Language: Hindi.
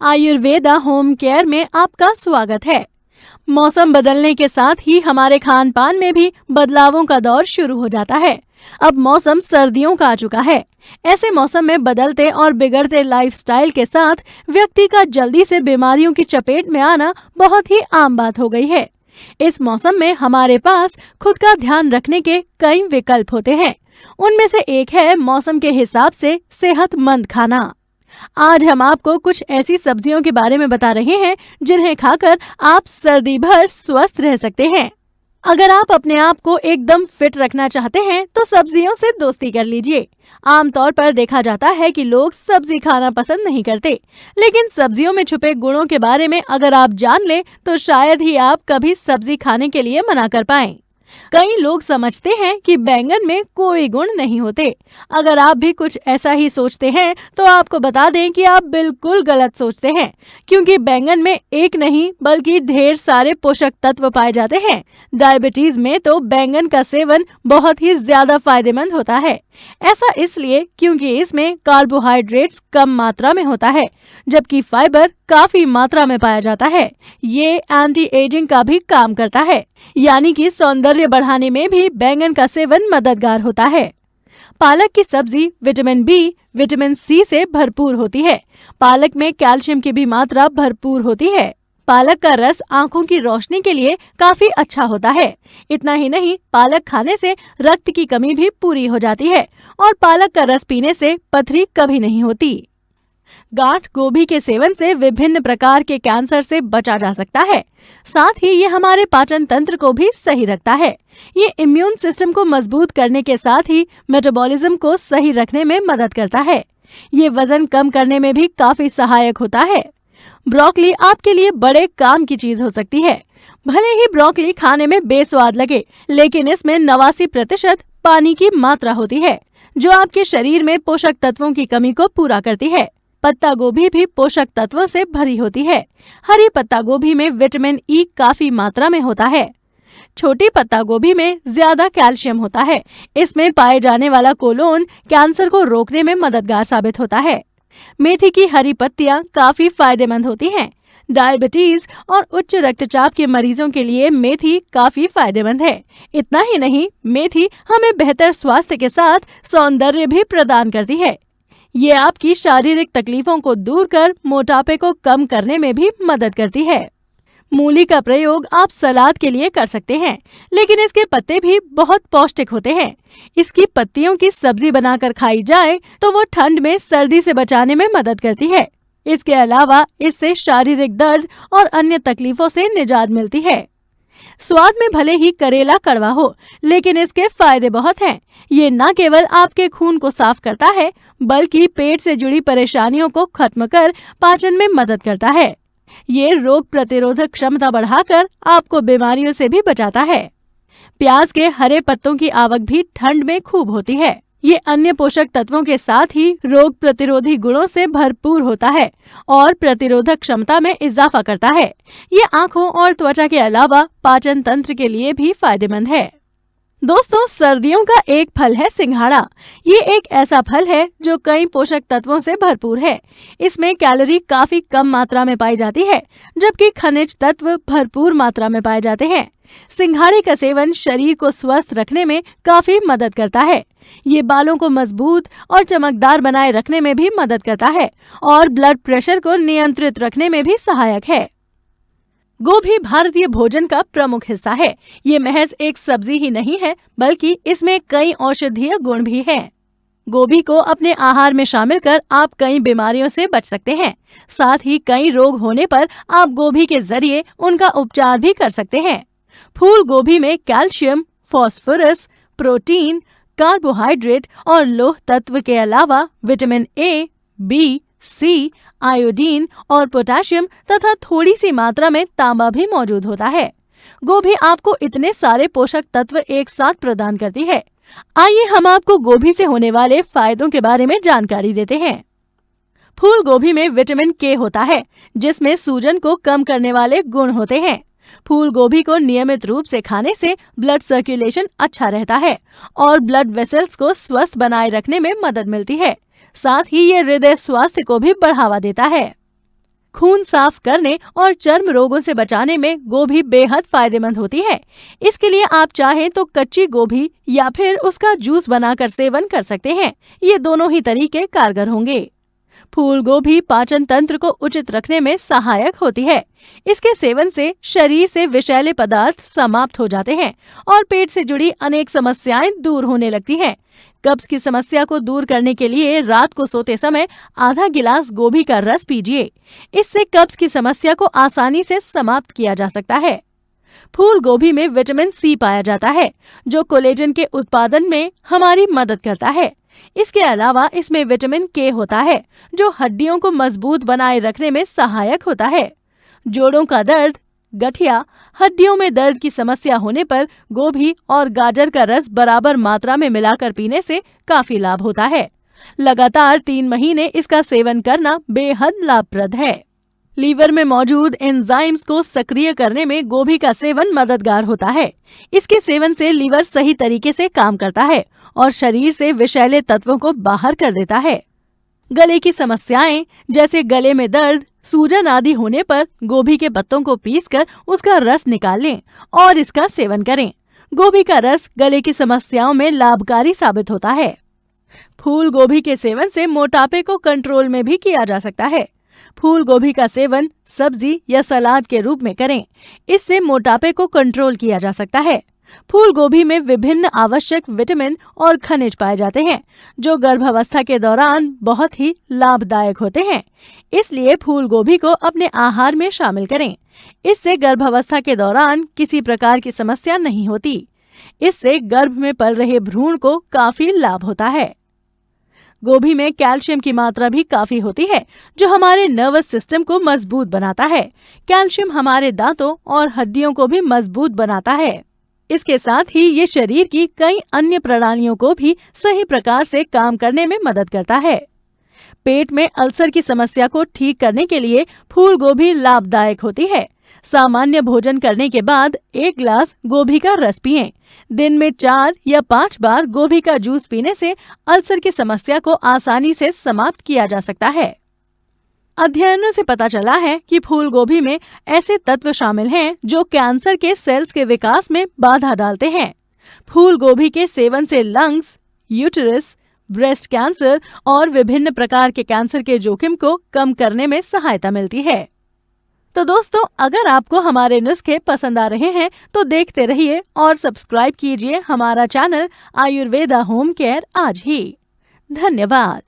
आयुर्वेदा होम केयर में आपका स्वागत है। मौसम बदलने के साथ ही हमारे खान पान में भी बदलावों का दौर शुरू हो जाता है। अब मौसम सर्दियों का आ चुका है। ऐसे मौसम में बदलते और बिगड़ते लाइफस्टाइल के साथ व्यक्ति का जल्दी से बीमारियों की चपेट में आना बहुत ही आम बात हो गई है। इस मौसम में हमारे पास खुद का ध्यान रखने के कई विकल्प होते हैं। उनमें से एक है मौसम के हिसाब से सेहतमंद खाना। आज हम आपको कुछ ऐसी सब्जियों के बारे में बता रहे हैं जिन्हें खाकर आप सर्दी भर स्वस्थ रह सकते हैं। अगर आप अपने आप को एकदम फिट रखना चाहते हैं तो सब्जियों से दोस्ती कर लीजिए। आमतौर पर देखा जाता है कि लोग सब्जी खाना पसंद नहीं करते, लेकिन सब्जियों में छुपे गुणों के बारे में अगर आप जान लें तो शायद ही आप कभी सब्जी खाने के लिए मना कर पाएं। कई लोग समझते हैं कि बैंगन में कोई गुण नहीं होते। अगर आप भी कुछ ऐसा ही सोचते हैं तो आपको बता दें कि आप बिल्कुल गलत सोचते हैं, क्योंकि बैंगन में एक नहीं बल्कि ढेर सारे पोषक तत्व पाए जाते हैं। डायबिटीज में तो बैंगन का सेवन बहुत ही ज्यादा फायदेमंद होता है। ऐसा इसलिए क्योंकि इसमें कार्बोहाइड्रेट्स कम मात्रा में होता है, जबकि फाइबर काफी मात्रा में पाया जाता है। ये एंटी एजिंग का भी काम करता है, यानी कि सौंदर्य बढ़ाने में भी बैंगन का सेवन मददगार होता है। पालक की सब्जी विटामिन बी, विटामिन सी से भरपूर होती है। पालक में कैल्शियम की भी मात्रा भरपूर होती है। पालक का रस आंखों की रोशनी के लिए काफी अच्छा होता है। इतना ही नहीं, पालक खाने से रक्त की कमी भी पूरी हो जाती है और पालक का रस पीने से पथरी कभी नहीं होती। गांठ गोभी के सेवन से विभिन्न प्रकार के कैंसर से बचा जा सकता है। साथ ही ये हमारे पाचन तंत्र को भी सही रखता है। ये इम्यून सिस्टम को मजबूत करने के साथ ही मेटाबॉलिज्म को सही रखने में मदद करता है। ये वजन कम करने में भी काफी सहायक होता है। ब्रोकली आपके लिए बड़े काम की चीज हो सकती है। भले ही ब्रोकली खाने में बेस्वाद लगे, लेकिन इसमें 89% पानी की मात्रा होती है, जो आपके शरीर में पोषक तत्वों की कमी को पूरा करती है। पत्ता गोभी भी पोषक तत्वों से भरी होती है। हरी पत्ता गोभी में विटामिन ई काफी मात्रा में होता है। छोटी पत्ता गोभी में ज्यादा कैल्शियम होता है। इसमें पाए जाने वाला कोलोन कैंसर को रोकने में मददगार साबित होता है। मेथी की हरी पत्तियां काफी फायदेमंद होती हैं। डायबिटीज और उच्च रक्तचाप के मरीजों के लिए मेथी काफी फायदेमंद है। इतना ही नहीं, मेथी हमें बेहतर स्वास्थ्य के साथ सौंदर्य भी प्रदान करती है। ये आपकी शारीरिक तकलीफों को दूर कर मोटापे को कम करने में भी मदद करती है। मूली का प्रयोग आप सलाद के लिए कर सकते हैं, लेकिन इसके पत्ते भी बहुत पौष्टिक होते हैं। इसकी पत्तियों की सब्जी बनाकर खाई जाए तो वो ठंड में सर्दी से बचाने में मदद करती है। इसके अलावा इससे शारीरिक दर्द और अन्य तकलीफों से निजात मिलती है। स्वाद में भले ही करेला कड़वा हो, लेकिन इसके फायदे बहुत हैं। ये न केवल आपके खून को साफ करता है, बल्कि पेट से जुड़ी परेशानियों को खत्म कर पाचन में मदद करता है। ये रोग प्रतिरोधक क्षमता बढ़ाकर आपको बीमारियों से भी बचाता है। प्याज के हरे पत्तों की आवक भी ठंड में खूब होती है। ये अन्य पोषक तत्वों के साथ ही रोग प्रतिरोधी गुणों से भरपूर होता है और प्रतिरोधक क्षमता में इजाफा करता है। ये आंखों और त्वचा के अलावा पाचन तंत्र के लिए भी फायदेमंद है। दोस्तों, सर्दियों का एक फल है सिंघाड़ा। ये एक ऐसा फल है जो कई पोषक तत्वों से भरपूर है। इसमें कैलोरी काफी कम मात्रा में पाई जाती है, जबकि खनिज तत्व भरपूर मात्रा में पाए जाते हैं। सिंघाड़े का सेवन शरीर को स्वस्थ रखने में काफी मदद करता है। ये बालों को मजबूत और चमकदार बनाए रखने में भी मदद करता है और ब्लड प्रेशर को नियंत्रित रखने में भी सहायक है। गोभी भारतीय भोजन का प्रमुख हिस्सा है। ये महज एक सब्जी ही नहीं है, बल्कि इसमें कई औषधीय गुण भी हैं। गोभी को अपने आहार में शामिल कर आप कई बीमारियों से बच सकते हैं। साथ ही कई रोग होने पर आप गोभी के जरिए उनका उपचार भी कर सकते हैं। फूल गोभी में कैल्शियम, फास्फोरस, प्रोटीन, कार्बोहाइड्रेट और लौह तत्व के अलावा vitamin A, B, C, iodine और पोटेशियम तथा थोड़ी सी मात्रा में तांबा भी मौजूद होता है। गोभी आपको इतने सारे पोषक तत्व एक साथ प्रदान करती है। आइए हम आपको गोभी से होने वाले फायदों के बारे में जानकारी देते हैं। फूल गोभी में विटामिन के होता है, जिसमें सूजन को कम करने वाले गुण होते हैं। फूल गोभी को नियमित रूप से खाने से ब्लड सर्कुलेशन अच्छा रहता है और ब्लड वेसल्स को स्वस्थ बनाए रखने में मदद मिलती है। साथ ही ये हृदय स्वास्थ्य को भी बढ़ावा देता है। खून साफ करने और चर्म रोगों से बचाने में गोभी बेहद फायदेमंद होती है। इसके लिए आप चाहें तो कच्ची गोभी या फिर उसका जूस बनाकर सेवन कर सकते हैं। ये दोनों ही तरीके कारगर होंगे। फूल गोभी पाचन तंत्र को उचित रखने में सहायक होती है। इसके सेवन से शरीर से विषैले पदार्थ समाप्त हो जाते हैं और पेट से जुड़ी अनेक समस्याएं दूर होने लगती हैं। कब्ज की समस्या को दूर करने के लिए रात को सोते समय आधा गिलास गोभी का रस पीजिए। इससे कब्ज की समस्या को आसानी से समाप्त किया जा सकता है। फूल गोभी में विटामिन सी पाया जाता है, जो कोलेजन के उत्पादन में हमारी मदद करता है। इसके अलावा इसमें विटामिन के होता है, जो हड्डियों को मजबूत बनाए रखने में सहायक होता है। जोड़ों का दर्द, गठिया, हड्डियों में दर्द की समस्या होने पर गोभी और गाजर का रस बराबर मात्रा में मिलाकर पीने से काफी लाभ होता है। लगातार 3 महीने इसका सेवन करना बेहद लाभप्रद है। लीवर में मौजूद एंजाइम्स को सक्रिय करने में गोभी का सेवन मददगार होता है। इसके सेवन से लीवर सही तरीके से काम करता है और शरीर से विषैले तत्वों को बाहर कर देता है। गले की समस्याएं जैसे गले में दर्द, सूजन आदि होने पर गोभी के पत्तों को पीसकर उसका रस निकाल लें और इसका सेवन करें। गोभी का रस गले की समस्याओं में लाभकारी साबित होता है। फूल गोभी के सेवन से मोटापे को कंट्रोल में भी किया जा सकता है। फूल गोभी का सेवन सब्जी या सलाद के रूप में करें। इससे मोटापे को कंट्रोल किया जा सकता है। फूल गोभी में विभिन्न आवश्यक विटामिन और खनिज पाए जाते हैं, जो गर्भावस्था के दौरान बहुत ही लाभदायक होते हैं। इसलिए फूल गोभी को अपने आहार में शामिल करें। इससे गर्भावस्था के दौरान किसी प्रकार की समस्या नहीं होती। इससे गर्भ में पल रहे भ्रूण को काफी लाभ होता है। गोभी में कैल्शियम की मात्रा भी काफी होती है, जो हमारे नर्वस सिस्टम को मजबूत बनाता है। कैल्शियम हमारे दांतों और हड्डियों को भी मजबूत बनाता है। इसके साथ ही ये शरीर की कई अन्य प्रणालियों को भी सही प्रकार से काम करने में मदद करता है। पेट में अल्सर की समस्या को ठीक करने के लिए फूल गोभी लाभदायक होती है। सामान्य भोजन करने के बाद 1 ग्लास गोभी का रस पिएं। दिन में 4 या 5 बार गोभी का जूस पीने से अल्सर की समस्या को आसानी से समाप्त किया जा सकता है। अध्ययनों से पता चला है कि फूल गोभी में ऐसे तत्व शामिल हैं जो कैंसर के सेल्स के विकास में बाधा डालते हैं। फूल गोभी के सेवन से लंग्स, यूटेरस, ब्रेस्ट कैंसर और विभिन्न प्रकार के कैंसर के जोखिम को कम करने में सहायता मिलती है। तो दोस्तों, अगर आपको हमारे नुस्खे पसंद आ रहे हैं तो देखते रहिए और सब्सक्राइब कीजिए हमारा चैनल आयुर्वेदा होम केयर आज ही। धन्यवाद।